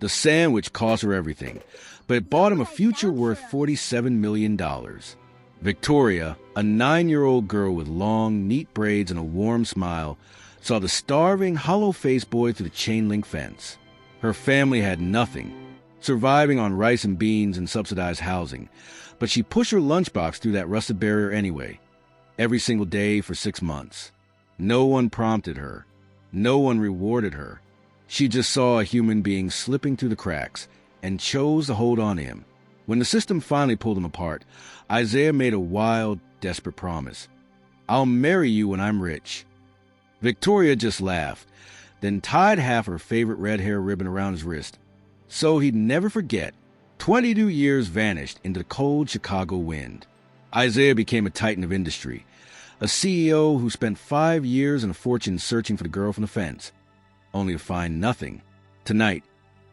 The sandwich cost her everything, but it bought him a future worth $47 million. Victoria, a 9-year-old girl with long, neat braids and a warm smile, saw the starving, hollow-faced boy through the chain-link fence. Her family had nothing, surviving on rice and beans and subsidized housing, but she pushed her lunchbox through that rusted barrier anyway, every single day for 6 months. No one prompted her. No one rewarded her. She just saw a human being slipping through the cracks and chose to hold on to him. When the system finally pulled him apart, Isaiah made a wild, desperate promise. "I'll marry you when I'm rich." Victoria just laughed, then tied half her favorite red hair ribbon around his wrist. So he'd never forget. 22 years vanished into the cold Chicago wind. Isaiah became a titan of industry, a CEO who spent 5 years and a fortune searching for the girl from the fence, only to find nothing. Tonight,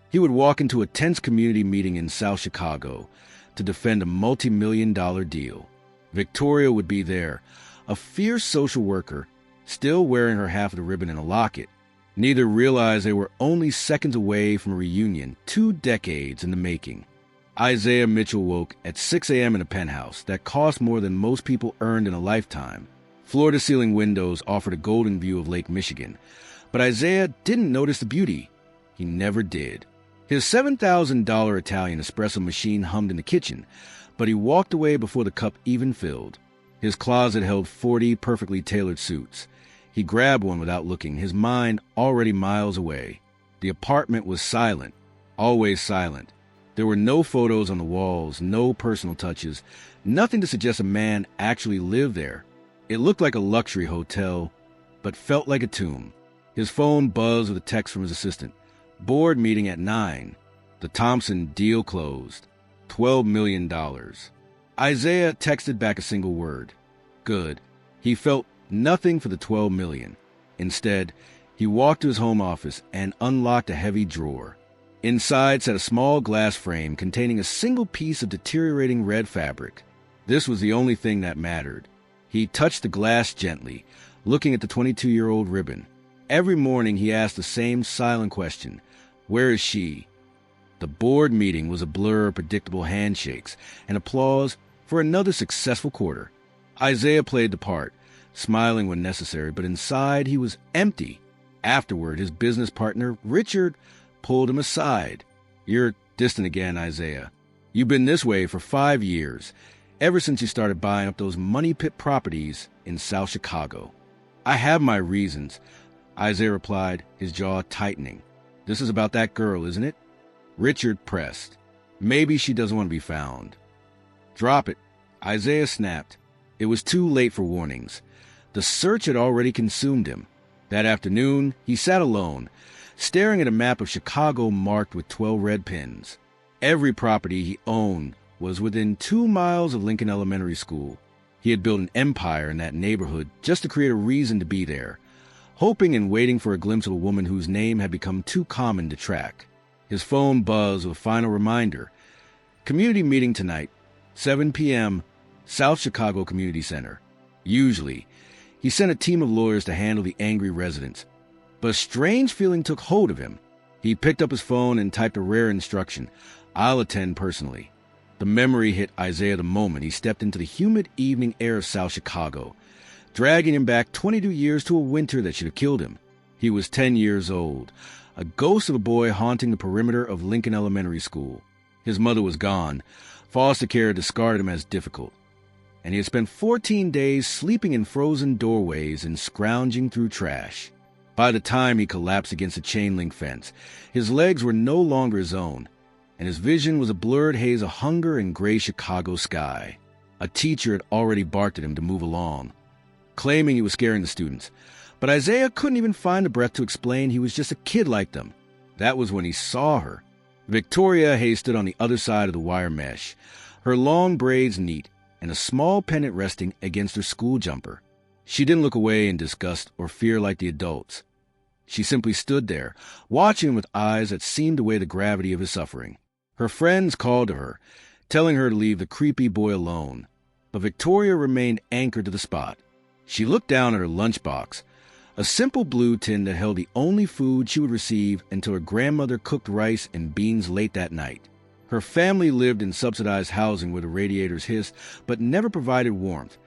he would walk into a tense community meeting in South Chicago to defend a multi-million-dollar deal. Victoria would be there, a fierce social worker, still wearing her half of the ribbon in a locket. Neither realized they were only seconds away from a reunion, 2 decades in the making. Isaiah Mitchell woke at 6 a.m. in a penthouse that cost more than most people earned in a lifetime. Floor-to-ceiling windows offered a golden view of Lake Michigan, but Isaiah didn't notice the beauty. He never did. His $7,000 Italian espresso machine hummed in the kitchen, but he walked away before the cup even filled. His closet held 40 perfectly tailored suits. He grabbed one without looking, his mind already miles away. The apartment was silent, always silent. There were no photos on the walls, no personal touches, nothing to suggest a man actually lived there. It looked like a luxury hotel, but felt like a tomb. His phone buzzed with a text from his assistant. Board meeting at 9. The Thompson deal closed. $12 million. Isaiah texted back a single word. Good. He felt nothing for the $12 million. Instead, he walked to his home office and unlocked a heavy drawer. Inside sat a small glass frame containing a single piece of deteriorating red fabric. This was the only thing that mattered. He touched the glass gently, looking at the 22-year-old ribbon. Every morning he asked the same silent question. Where is she? The board meeting was a blur of predictable handshakes and applause for another successful quarter. Isaiah played the part, smiling when necessary, but inside he was empty. Afterward, his business partner, Richard, pulled him aside. You're distant again, Isaiah. You've been this way for 5 years, ever since you started buying up those money pit properties in South Chicago. I have my reasons, Isaiah replied, his jaw tightening. This is about that girl, isn't it? Richard pressed. Maybe she doesn't want to be found. Drop it, Isaiah snapped. It was too late for warnings. The search had already consumed him. That afternoon, he sat alone, staring at a map of Chicago marked with 12 red pins. Every property he owned was within 2 miles of Lincoln Elementary School. He had built an empire in that neighborhood just to create a reason to be there, hoping and waiting for a glimpse of a woman whose name had become too common to track. His phone buzzed with a final reminder. Community meeting tonight, 7 p.m., South Chicago Community Center. Usually, he sent a team of lawyers to handle the angry residents. But a strange feeling took hold of him. He picked up his phone and typed a rare instruction. I'll attend personally. The memory hit Isaiah the moment he stepped into the humid evening air of South Chicago, dragging him back 22 years to a winter that should have killed him. He was 10 years old, a ghost of a boy haunting the perimeter of Lincoln Elementary School. His mother was gone. Foster care discarded him as difficult. And he had spent 14 days sleeping in frozen doorways and scrounging through trash. By the time he collapsed against a chain-link fence, his legs were no longer his own, and his vision was a blurred haze of hunger and gray Chicago sky. A teacher had already barked at him to move along, claiming he was scaring the students. But Isaiah couldn't even find the breath to explain he was just a kid like them. That was when he saw her. Victoria Hay stood on the other side of the wire mesh, her long braids neat, and a small pendant resting against her school jumper. She didn't look away in disgust or fear like the adults. She simply stood there, watching him with eyes that seemed to weigh the gravity of his suffering. Her friends called to her, telling her to leave the creepy boy alone. But Victoria remained anchored to the spot. She looked down at her lunchbox, A simple blue tin that held the only food she would receive until her grandmother cooked rice and beans late that night. Her family lived in subsidized housing where the radiators hissed, but never provided warmth,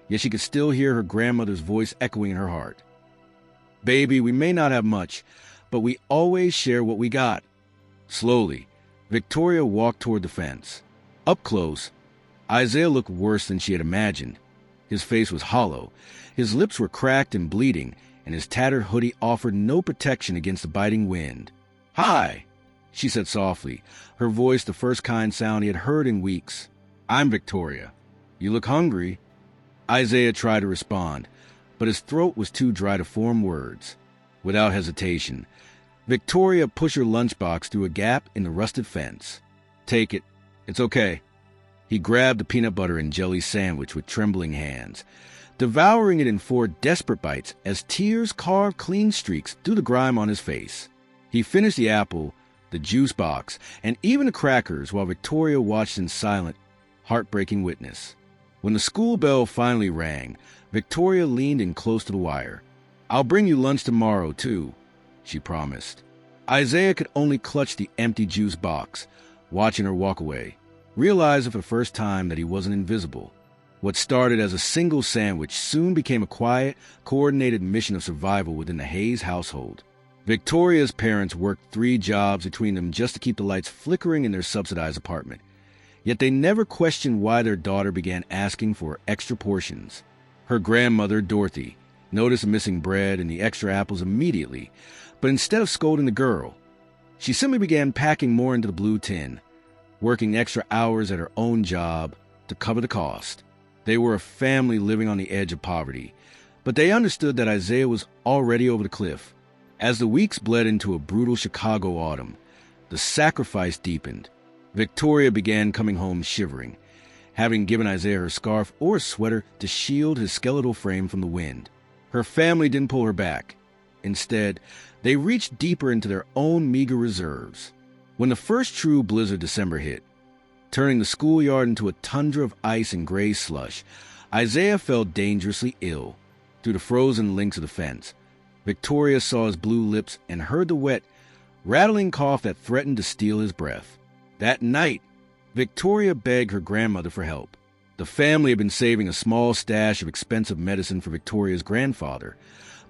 yet she could still hear her grandmother's voice echoing in her heart. "Baby, we may not have much, but we always share what we got." Slowly, Victoria walked toward the fence. Up close, Isaiah looked worse than she had imagined. His face was hollow, his lips were cracked and bleeding, and his tattered hoodie offered no protection against the biting wind. "Hi," she said softly, her voice the first kind sound he had heard in weeks. "I'm Victoria. You look hungry." Isaiah tried to respond, but his throat was too dry to form words. Without hesitation, Victoria pushed her lunchbox through a gap in the rusted fence. "Take it. It's okay." He grabbed the peanut butter and jelly sandwich with trembling hands, devouring it in 4 desperate bites as tears carved clean streaks through the grime on his face. He finished the apple, the juice box, and even the crackers while Victoria watched in silent, heartbreaking witness. When the school bell finally rang, Victoria leaned in close to the wire. "I'll bring you lunch tomorrow, too," she promised. Isaiah could only clutch the empty juice box, watching her walk away, realizing for the first time that he wasn't invisible. What started as a single sandwich soon became a quiet, coordinated mission of survival within the Hayes household. Victoria's parents worked 3 jobs between them just to keep the lights flickering in their subsidized apartment. Yet they never questioned why their daughter began asking for extra portions. Her grandmother, Dorothy, noticed the missing bread and the extra apples immediately, but instead of scolding the girl, she simply began packing more into the blue tin, working extra hours at her own job to cover the cost. They were a family living on the edge of poverty, but they understood that Isaiah was already over the cliff. As the weeks bled into a brutal Chicago autumn, the sacrifice deepened. Victoria began coming home shivering, having given Isaiah her scarf or a sweater to shield his skeletal frame from the wind. Her family didn't pull her back. Instead, they reached deeper into their own meager reserves. When the first true blizzard December hit, turning the schoolyard into a tundra of ice and gray slush, Isaiah fell dangerously ill. Through the frozen links of the fence, Victoria saw his blue lips and heard the wet, rattling cough that threatened to steal his breath. That night, Victoria begged her grandmother for help. The family had been saving a small stash of expensive medicine for Victoria's grandfather,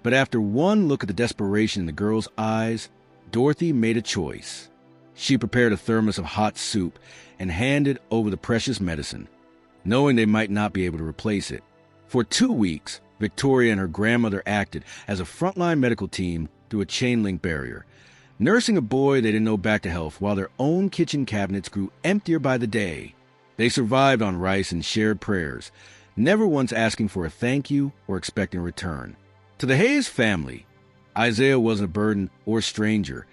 but after one look at the desperation in the girl's eyes, Dorothy made a choice. She prepared a thermos of hot soup and handed over the precious medicine, knowing they might not be able to replace it. For 2 weeks, Victoria and her grandmother acted as a frontline medical team through a chain-link barrier, nursing a boy they didn't know back to health while their own kitchen cabinets grew emptier by the day. They survived on rice and shared prayers, never once asking for a thank you or expecting a return. To the Hayes family, Isaiah wasn't a burden or stranger.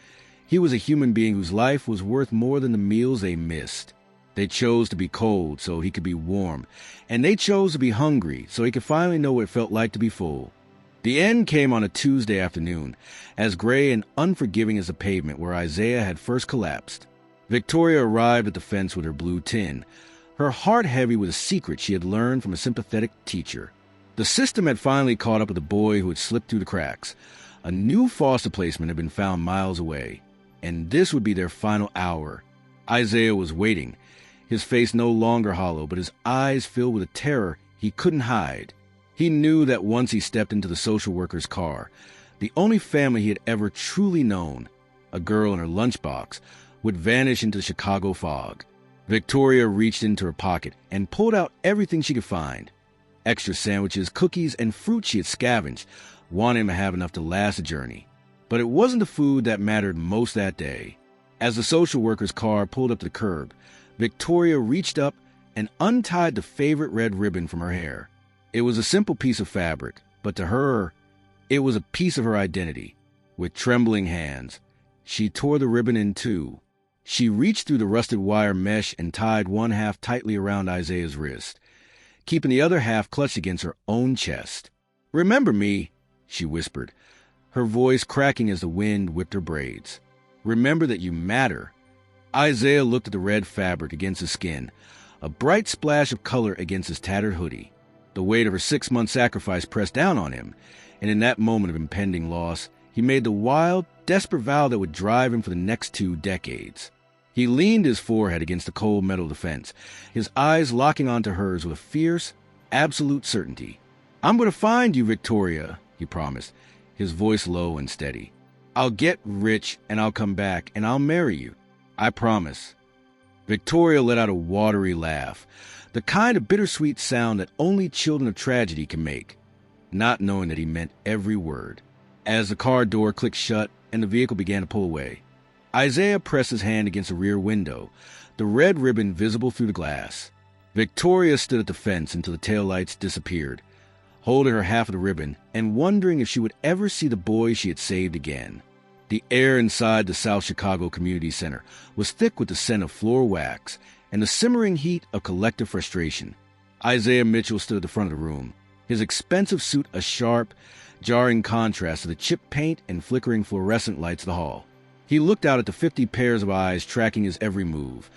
He was a human being whose life was worth more than the meals they missed. They chose to be cold so he could be warm, and they chose to be hungry so he could finally know what it felt like to be full. The end came on a Tuesday afternoon, as gray and unforgiving as the pavement where Isaiah had first collapsed. Victoria arrived at the fence with her blue tin, her heart heavy with a secret she had learned from a sympathetic teacher. The system had finally caught up with the boy who had slipped through the cracks. A new foster placement had been found miles away, and this would be their final hour. Isaiah was waiting, his face no longer hollow, but his eyes filled with a terror he couldn't hide. He knew that once he stepped into the social worker's car, the only family he had ever truly known, a girl in her lunchbox, would vanish into the Chicago fog. Victoria reached into her pocket and pulled out everything she could find. Extra sandwiches, cookies, and fruit she had scavenged, wanting him to have enough to last the journey. But it wasn't the food that mattered most that day. As the social worker's car pulled up to the curb, Victoria reached up and untied the favorite red ribbon from her hair. It was a simple piece of fabric, but to her, it was a piece of her identity. With trembling hands, she tore the ribbon in two. She reached through the rusted wire mesh and tied one half tightly around Isaiah's wrist, keeping the other half clutched against her own chest. "Remember me," she whispered, her voice cracking as the wind whipped her braids. "Remember that you matter." Isaiah looked at the red fabric against his skin, a bright splash of color against his tattered hoodie. The weight of her 6-month sacrifice pressed down on him, and in that moment of impending loss, he made the wild, desperate vow that would drive him for the next 2 decades. He leaned his forehead against the cold metal of the fence, his eyes locking onto hers with a fierce, absolute certainty. "I'm going to find you, Victoria," he promised, his voice low and steady. "I'll get rich, and I'll come back, and I'll marry you. I promise." Victoria let out a watery laugh, the kind of bittersweet sound that only children of tragedy can make, not knowing that he meant every word. As the car door clicked shut and the vehicle began to pull away, Isaiah pressed his hand against the rear window, the red ribbon visible through the glass. Victoria stood at the fence until the taillights disappeared, holding her half of the ribbon and wondering if she would ever see the boy she had saved again. The air inside the South Chicago Community Center was thick with the scent of floor wax and the simmering heat of collective frustration. Isaiah Mitchell stood at the front of the room, his expensive suit a sharp, jarring contrast to the chipped paint and flickering fluorescent lights of the hall. He looked out at the 50 pairs of eyes tracking his every move,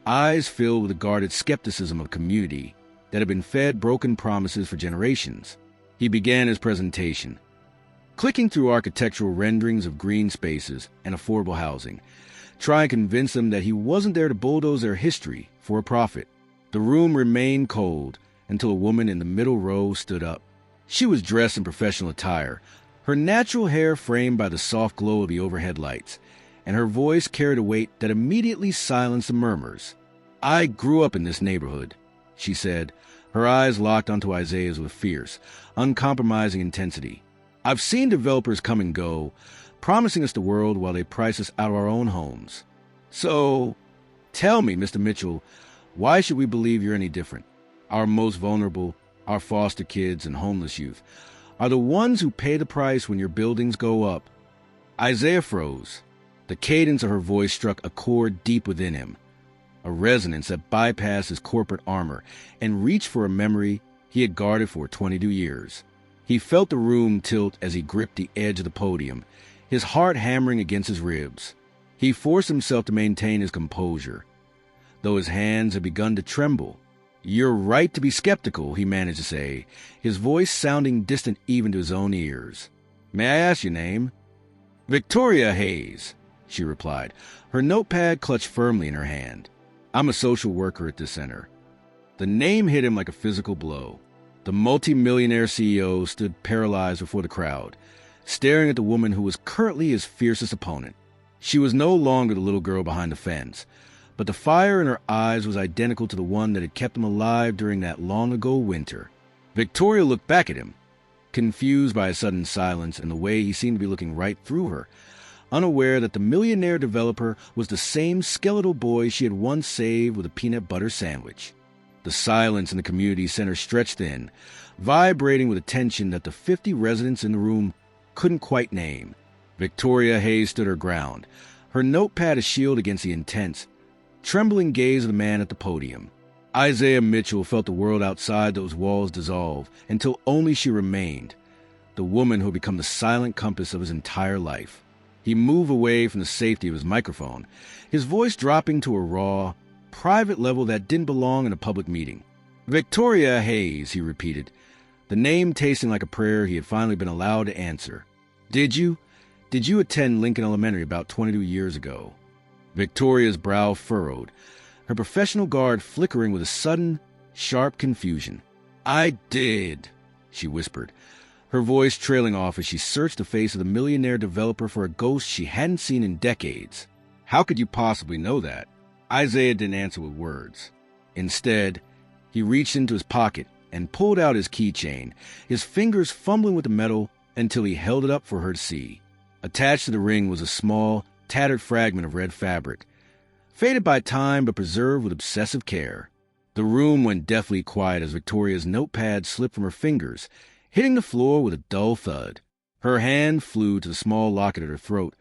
eyes filled with the guarded skepticism of a community that had been fed broken promises for generations. He began his presentation, clicking through architectural renderings of green spaces and affordable housing, trying to convince them that he wasn't there to bulldoze their history for a profit. The room remained cold until a woman in the middle row stood up. She was dressed in professional attire, her natural hair framed by the soft glow of the overhead lights, and her voice carried a weight that immediately silenced the murmurs. "I grew up in this neighborhood," she said, her eyes locked onto Isaiah's with fierce, uncompromising intensity. "I've seen developers come and go, promising us the world while they price us out of our own homes. So, tell me, Mr. Mitchell, why should we believe you're any different? Our most vulnerable, our foster kids and homeless youth, are the ones who pay the price when your buildings go up." Isaiah froze. The cadence of her voice struck a chord deep within him, a resonance that bypassed his corporate armor and reached for a memory he had guarded for 22 years. He felt the room tilt as he gripped the edge of the podium, his heart hammering against his ribs. He forced himself to maintain his composure, though his hands had begun to tremble. "You're right to be skeptical," he managed to say, his voice sounding distant even to his own ears. "May I ask your name?" "Victoria Hayes," she replied, her notepad clutched firmly in her hand. "I'm a social worker at this center." The name hit him like a physical blow. The multi-millionaire CEO stood paralyzed before the crowd, staring at the woman who was currently his fiercest opponent. She was no longer the little girl behind the fence, but the fire in her eyes was identical to the one that had kept him alive during that long-ago winter. Victoria looked back at him, confused by his sudden silence and the way he seemed to be looking right through her, unaware that the millionaire developer was the same skeletal boy she had once saved with a peanut butter sandwich. The silence in the community center stretched thin, vibrating with a tension that the 50 residents in the room couldn't quite name. Victoria Hayes stood her ground, her notepad a shield against the intense, trembling gaze of the man at the podium. Isaiah Mitchell felt the world outside those walls dissolve until only she remained, the woman who had become the silent compass of his entire life. He moved away from the safety of his microphone, his voice dropping to a raw, private level that didn't belong in a public meeting. "Victoria Hayes," he repeated, the name tasting like a prayer he had finally been allowed to answer. Did you attend Lincoln Elementary about 22 years ago?" Victoria's brow furrowed, her professional guard flickering with a sudden, sharp confusion. "I did," she whispered, her voice trailing off as she searched the face of the millionaire developer for a ghost she hadn't seen in decades. "How could you possibly know that?" Isaiah didn't answer with words. Instead, he reached into his pocket and pulled out his keychain, his fingers fumbling with the metal until he held it up for her to see. Attached to the ring was a small, tattered fragment of red fabric, faded by time but preserved with obsessive care. The room went deathly quiet as Victoria's notepad slipped from her fingers, hitting the floor with a dull thud. Her hand flew to the small locket at her throat,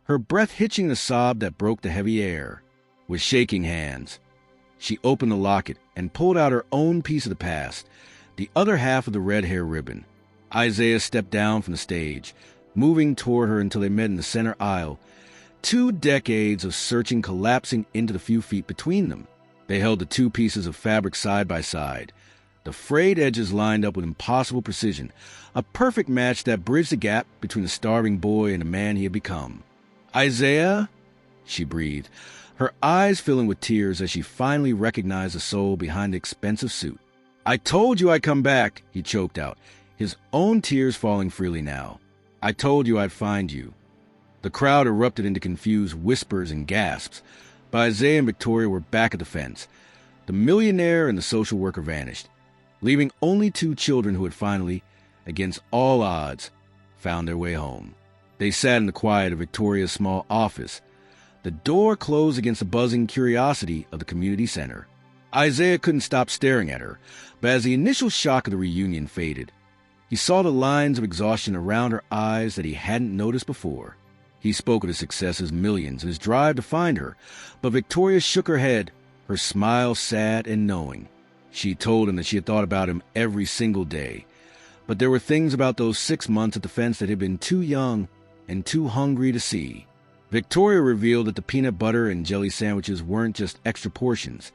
her breath hitching in a sob that broke the heavy air. With shaking hands, she opened the locket and pulled out her own piece of the past, the other half of the red hair ribbon. Isaiah stepped down from the stage, moving toward her until they met in the center aisle, 2 decades of searching collapsing into the few feet between them. They held the 2 pieces of fabric side by side, The frayed edges lined up with impossible precision, a perfect match that bridged the gap between the starving boy and the man he had become. "Isaiah?" she breathed, her eyes filling with tears as she finally recognized the soul behind the expensive suit. "I told you I'd come back," he choked out, his own tears falling freely now. "I told you I'd find you." The crowd erupted into confused whispers and gasps, but Isaiah and Victoria were back at the fence. The millionaire and the social worker vanished, leaving only two children who had finally, against all odds, found their way home. They sat in the quiet of Victoria's small office. The door closed against the buzzing curiosity of the community center. Isaiah couldn't stop staring at her, but as the initial shock of the reunion faded, he saw the lines of exhaustion around her eyes that he hadn't noticed before. He spoke of his success as millions and his drive to find her, but Victoria shook her head, her smile sad and knowing. She told him that she had thought about him every single day, but there were things about those 6 months at the fence that had been too young and too hungry to see. Victoria revealed that the peanut butter and jelly sandwiches weren't just extra portions.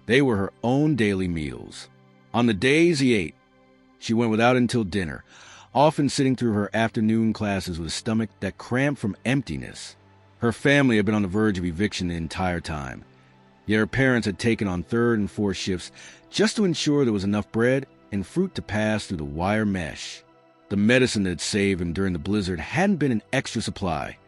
They were her own daily meals. On the days he ate, she went without until dinner, often sitting through her afternoon classes with a stomach that cramped from emptiness. Her family had been on the verge of eviction the entire time, yet her parents had taken on 3rd and 4th shifts just to ensure there was enough bread and fruit to pass through the wire mesh. The medicine that had saved him during the blizzard hadn't been an extra supply.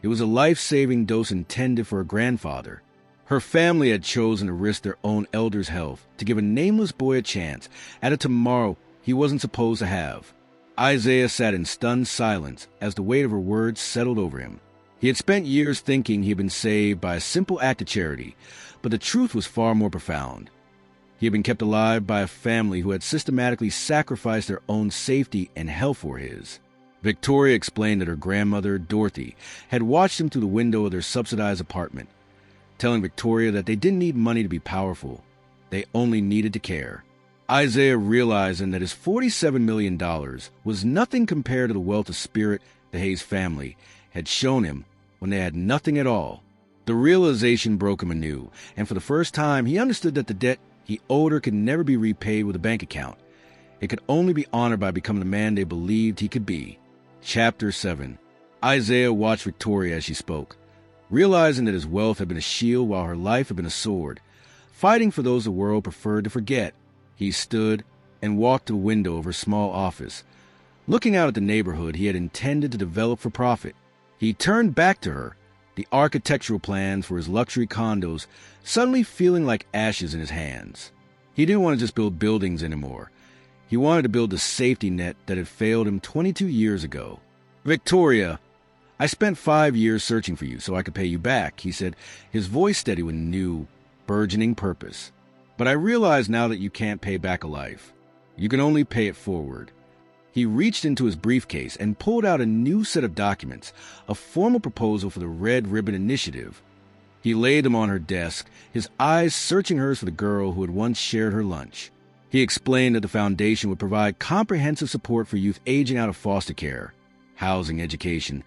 It was a life-saving dose intended for her grandfather. Her family had chosen to risk their own elder's health to give a nameless boy a chance at a tomorrow he wasn't supposed to have. Isaiah sat in stunned silence as the weight of her words settled over him. He had spent years thinking he had been saved by a simple act of charity, but the truth was far more profound. He had been kept alive by a family who had systematically sacrificed their own safety and health for his. Victoria explained that her grandmother, Dorothy, had watched him through the window of their subsidized apartment, telling Victoria that they didn't need money to be powerful. They only needed to care. Isaiah realizing that his $47 million was nothing compared to the wealth of spirit the Hayes family had shown him when they had nothing at all. The realization broke him anew, and for the first time he understood that the debt he owed her could never be repaid with a bank account. It could only be honored by becoming the man they believed he could be. Chapter 7. Isaiah watched Victoria as she spoke, realizing that his wealth had been a shield while her life had been a sword, fighting for those the world preferred to forget. He stood and walked to the window of her small office, looking out at the neighborhood he had intended to develop for profit. He turned back to her, the architectural plans for his luxury condos suddenly feeling like ashes in his hands. He didn't want to just build buildings anymore. He wanted to build the safety net that had failed him 22 years ago. "Victoria, I spent 5 years searching for you so I could pay you back," he said, his voice steady with new, burgeoning purpose. "But I realize now that you can't pay back a life. You can only pay it forward." He reached into his briefcase and pulled out a new set of documents, a formal proposal for the Red Ribbon Initiative. He laid them on her desk, his eyes searching hers for the girl who had once shared her lunch. He explained that the foundation would provide comprehensive support for youth aging out of foster care, housing, education,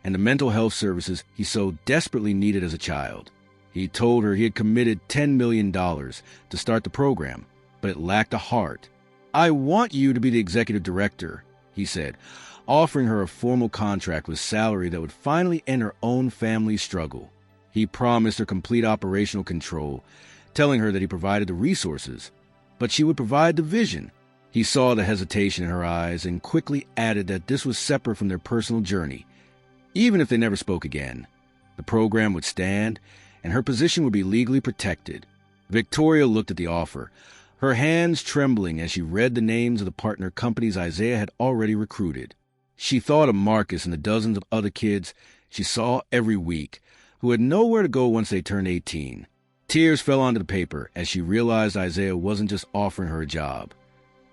and the mental health services he so desperately needed as a child. He told her he had committed $10 million to start the program, but it lacked a heart. "I want you to be the executive director," he said, offering her a formal contract with salary that would finally end her own family's struggle. He promised her complete operational control, telling her that he provided the resources, but she would provide the vision. He saw the hesitation in her eyes and quickly added that this was separate from their personal journey. Even if they never spoke again, the program would stand, and her position would be legally protected. Victoria looked at the offer, her hands trembling as she read the names of the partner companies Isaiah had already recruited. She thought of Marcus and the dozens of other kids she saw every week, who had nowhere to go once they turned 18. Tears fell onto the paper as she realized Isaiah wasn't just offering her a job.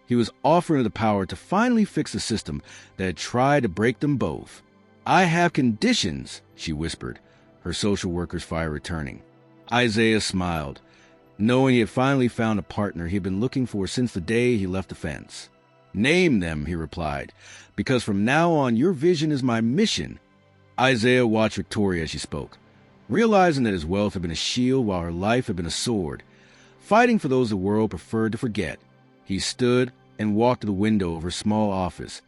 He was offering her the power to finally fix the system that had tried to break them both. "I have conditions," she whispered, her social worker's fire returning. Isaiah smiled, knowing he had finally found a partner he had been looking for since the day he left the fence. "Name them," he replied, "because from now on your vision is my mission." Isaiah watched Victoria as she spoke, realizing that his wealth had been a shield while her life had been a sword, fighting for those the world preferred to forget. He stood and walked to the window of her small office,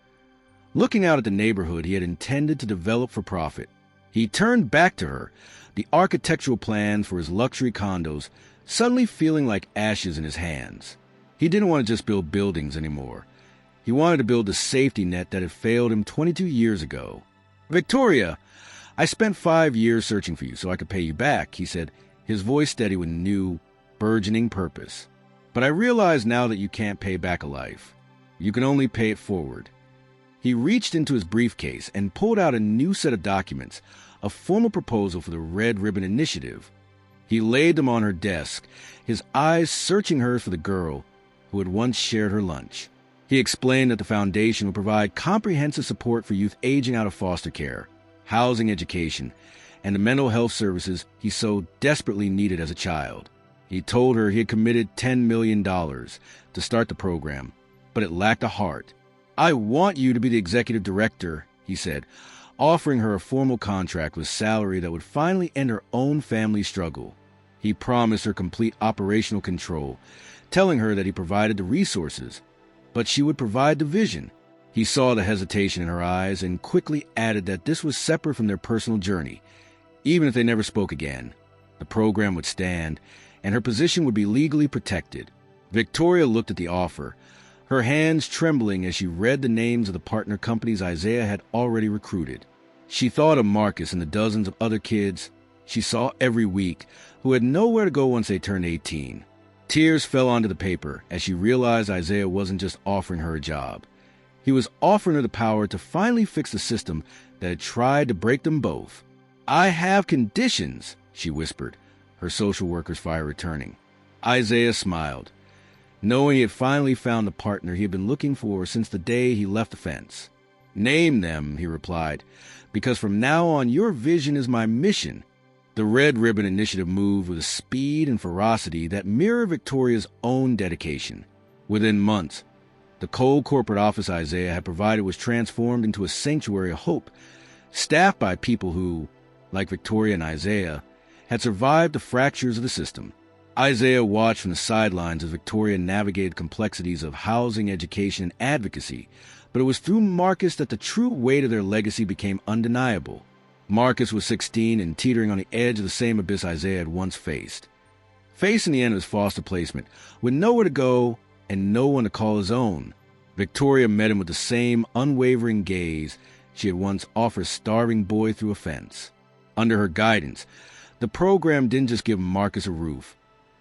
looking out at the neighborhood he had intended to develop for profit. He turned back to her, the architectural plans for his luxury condos suddenly feeling like ashes in his hands. He didn't want to just build buildings anymore. He wanted to build the safety net that had failed him 22 years ago. "Victoria, I spent 5 years searching for you so I could pay you back," he said, his voice steady with new, burgeoning purpose. "But I realize now that you can't pay back a life. You can only pay it forward." He reached into his briefcase and pulled out a new set of documents, a formal proposal for the Red Ribbon Initiative. He laid them on her desk, his eyes searching hers for the girl who had once shared her lunch. He explained that the foundation would provide comprehensive support for youth aging out of foster care, housing, education, and the mental health services he so desperately needed as a child. He told her he had committed $10 million to start the program, but it lacked a heart. "I want you to be the executive director," he said, offering her a formal contract with salary that would finally end her own family struggle. He promised her complete operational control, telling her that he provided the resources, but she would provide the vision. He saw the hesitation in her eyes and quickly added that this was separate from their personal journey. Even if they never spoke again, the program would stand, and her position would be legally protected. Victoria looked at the offer, her hands trembling as she read the names of the partner companies Isaiah had already recruited. She thought of Marcus and the dozens of other kids she saw every week who had nowhere to go once they turned 18. Tears fell onto the paper as she realized Isaiah wasn't just offering her a job. He was offering her the power to finally fix the system that had tried to break them both. "I have conditions," she whispered, her social worker's fire returning. Isaiah smiled, knowing he had finally found the partner he had been looking for since the day he left the fence. "Name them," he replied, "because from now on your vision is my mission." The Red Ribbon Initiative moved with a speed and ferocity that mirrored Victoria's own dedication. Within months, the cold corporate office Isaiah had provided was transformed into a sanctuary of hope, staffed by people who, like Victoria and Isaiah, had survived the fractures of the system. Isaiah watched from the sidelines as Victoria navigated complexities of housing, education, and advocacy, but it was through Marcus that the true weight of their legacy became undeniable. Marcus was 16 and teetering on the edge of the same abyss Isaiah had once faced. Facing the end of his foster placement, with nowhere to go and no one to call his own, Victoria met him with the same unwavering gaze she had once offered a starving boy through a fence. Under her guidance, the program didn't just give Marcus a roof,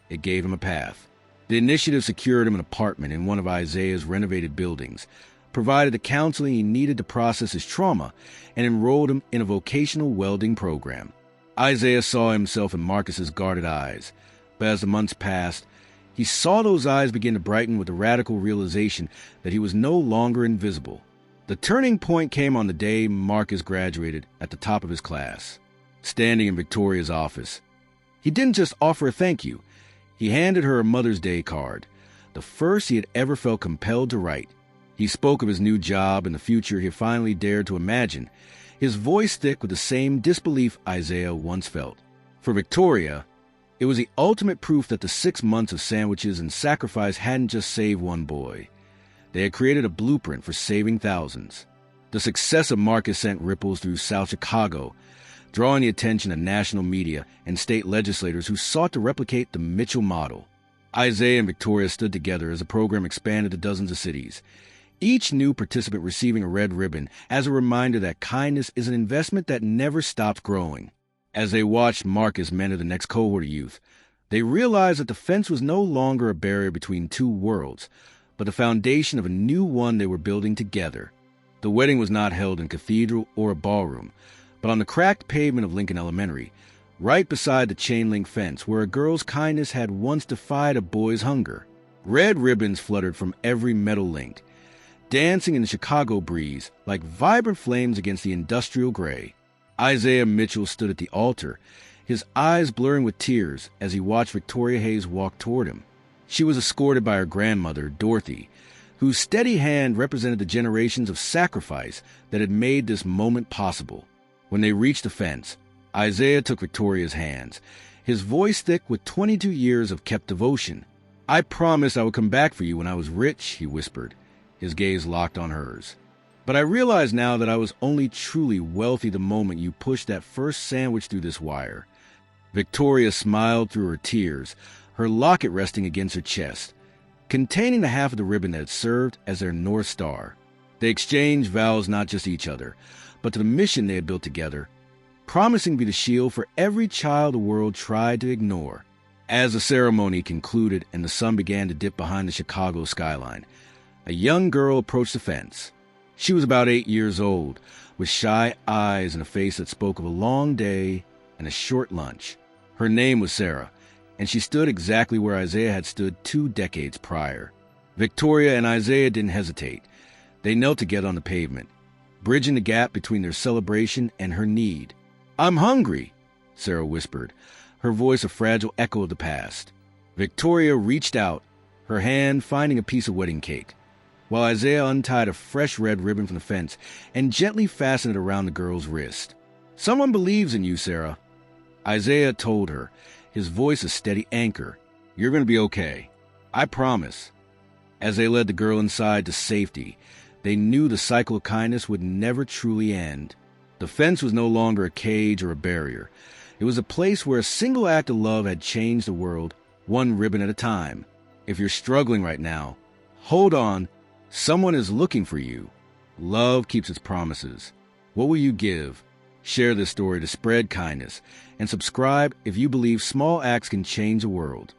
it gave him a path. The initiative secured him an apartment in one of Isaiah's renovated buildings, provided the counseling he needed to process his trauma, and enrolled him in a vocational welding program. Isaiah saw himself in Marcus's guarded eyes, but as the months passed, he saw those eyes begin to brighten with the radical realization that he was no longer invisible. The turning point came on the day Marcus graduated at the top of his class. Standing in Victoria's office, he didn't just offer a thank you. He handed her a Mother's Day card, the first he had ever felt compelled to write. He spoke of his new job and the future he had finally dared to imagine, his voice thick with the same disbelief Isaiah once felt. For Victoria, it was the ultimate proof that the 6 months of sandwiches and sacrifice hadn't just saved one boy. They had created a blueprint for saving thousands. The success of Marcus sent ripples through South Chicago, drawing the attention of national media and state legislators who sought to replicate the Mitchell model. Isaiah and Victoria stood together as the program expanded to dozens of cities, each new participant receiving a red ribbon as a reminder that kindness is an investment that never stops growing. As they watched Marcus mentor the next cohort of youth, they realized that the fence was no longer a barrier between two worlds, but the foundation of a new one they were building together. The wedding was not held in a cathedral or a ballroom, but on the cracked pavement of Lincoln Elementary, right beside the chain-link fence where a girl's kindness had once defied a boy's hunger. Red ribbons fluttered from every metal link, dancing in the Chicago breeze like vibrant flames against the industrial gray. Isaiah Mitchell stood at the altar, his eyes blurring with tears as he watched Victoria Hayes walk toward him. She was escorted by her grandmother, Dorothy, whose steady hand represented the generations of sacrifice that had made this moment possible. When they reached the fence, Isaiah took Victoria's hands, his voice thick with 22 years of kept devotion. I promised I would come back for you when I was rich, he whispered, his gaze locked on hers. But I realize now that I was only truly wealthy the moment you pushed that first sandwich through this wire. Victoria smiled through her tears, her locket resting against her chest, containing the half of the ribbon that had served as their North Star. They exchanged vows not just to each other, but to the mission they had built together, promising to be the shield for every child the world tried to ignore. As the ceremony concluded and the sun began to dip behind the Chicago skyline, a young girl approached the fence. She was about 8 years old, with shy eyes and a face that spoke of a long day and a short lunch. Her name was Sarah, and she stood exactly where Isaiah had stood 2 decades prior. Victoria and Isaiah didn't hesitate. They knelt together on the pavement, bridging the gap between their celebration and her need. "I'm hungry," Sarah whispered, her voice a fragile echo of the past. Victoria reached out, her hand finding a piece of wedding cake, while Isaiah untied a fresh red ribbon from the fence and gently fastened it around the girl's wrist. "Someone believes in you, Sarah," Isaiah told her, his voice a steady anchor. "You're going to be okay. I promise." As they led the girl inside to safety, they knew the cycle of kindness would never truly end. The fence was no longer a cage or a barrier. It was a place where a single act of love had changed the world, one ribbon at a time. If you're struggling right now, hold on. Someone is looking for you. Love keeps its promises. What will you give? Share this story to spread kindness, and subscribe if you believe small acts can change the world.